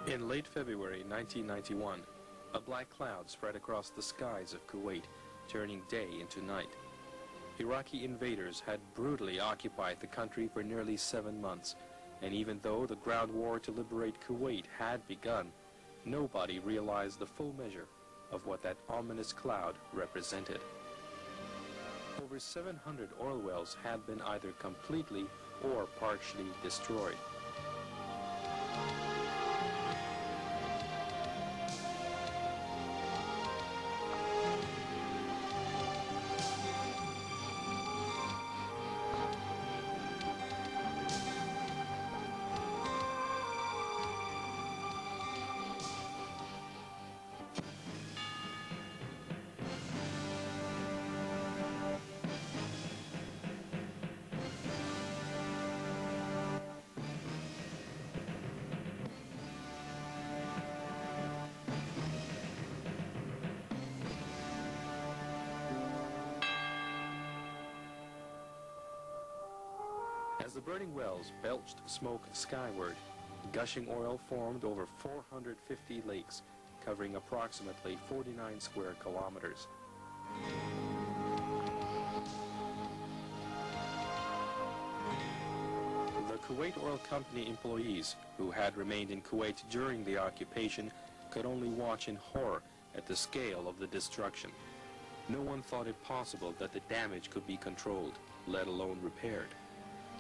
In late February 1991, a black cloud spread across the skies of Kuwait, turning day into night. Iraqi invaders had brutally occupied the country for nearly 7 months, and even though the ground war to liberate Kuwait had begun, nobody realized the full measure of what that ominous cloud represented. Over 700 oil wells had been either completely or partially destroyed. As the burning wells belched smoke skyward, gushing oil formed over 450 lakes, covering approximately 49 square kilometers. The Kuwait Oil Company employees who had remained in Kuwait during the occupation could only watch in horror at the scale of the destruction. No one thought it possible that the damage could be controlled, let alone repaired.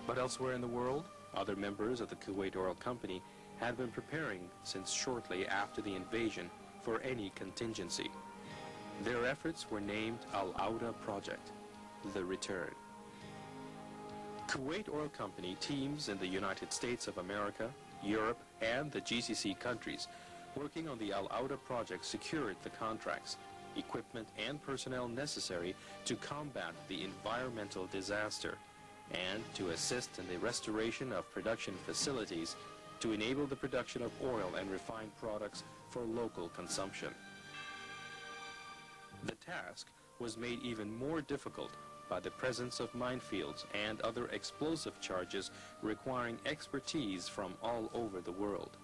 But elsewhere in the world, other members of the Kuwait Oil Company had been preparing since shortly after the invasion for any contingency. Their efforts were named Al-Auda Project, the return. Kuwait Oil Company teams in the United States of America, Europe, and the GCC countries working on the Al-Auda Project secured the contracts, equipment, and personnel necessary to combat the environmental disaster and to assist in the restoration of production facilities to enable the production of oil and refined products for local consumption. The task was made even more difficult by the presence of minefields and other explosive charges requiring expertise from all over the world.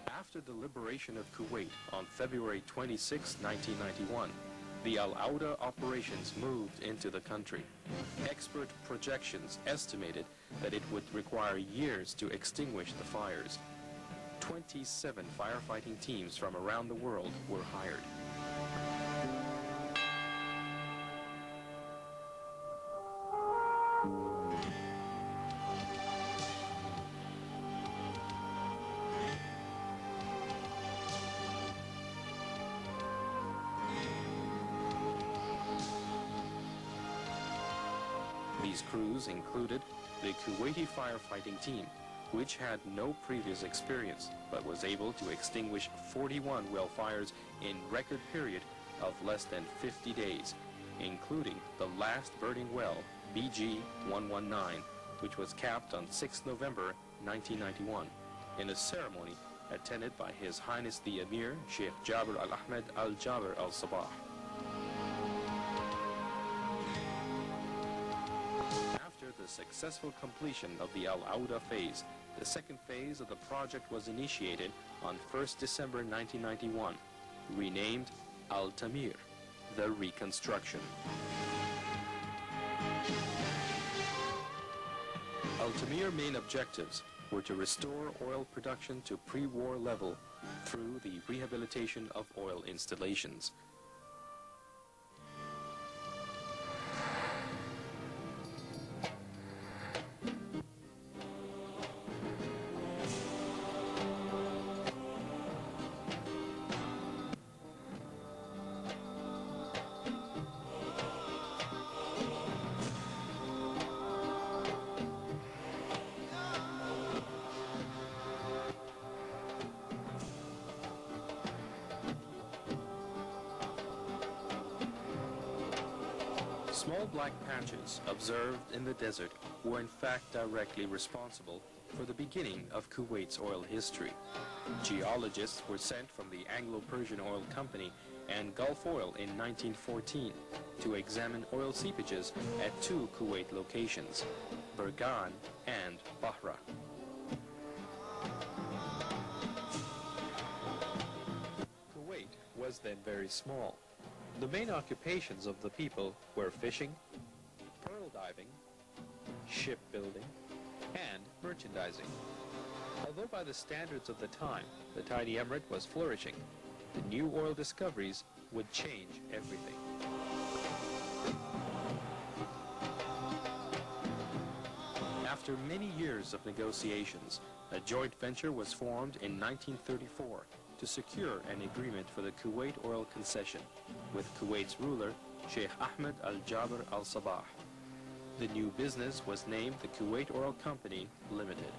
After the liberation of Kuwait on February 26, 1991, the Al-Auda operations moved into the country. Expert projections estimated that it would require years to extinguish the fires. 27 firefighting teams from around the world were hired. These crews included the Kuwaiti firefighting team, which had no previous experience, but was able to extinguish 41 well fires in record period of less than 50 days, including the last burning well, BG-119, which was capped on 6 November 1991, in a ceremony attended by His Highness the Emir, Sheikh Jabir Al-Ahmed Al-Jabir Al-Sabah. The successful completion of the Al-Auda phase, the second phase of the project was initiated on 1st December 1991, renamed Al-Tamir, the reconstruction. Al-Tamir main objectives were to restore oil production to pre-war level through the rehabilitation of oil installations. Small black patches observed in the desert were in fact directly responsible for the beginning of Kuwait's oil history. Geologists were sent from the Anglo-Persian Oil Company and Gulf Oil in 1914 to examine oil seepages at two Kuwait locations, Burgan and Bahra. Kuwait was then very small. The main occupations of the people were fishing, pearl diving, shipbuilding, and merchandising. Although by the standards of the time, the tiny emirate was flourishing, the new oil discoveries would change everything. After many years of negotiations, a joint venture was formed in 1934 to secure an agreement for the Kuwait oil concession with Kuwait's ruler, Sheikh Ahmed Al-Jaber Al-Sabah. The new business was named the Kuwait Oil Company Limited.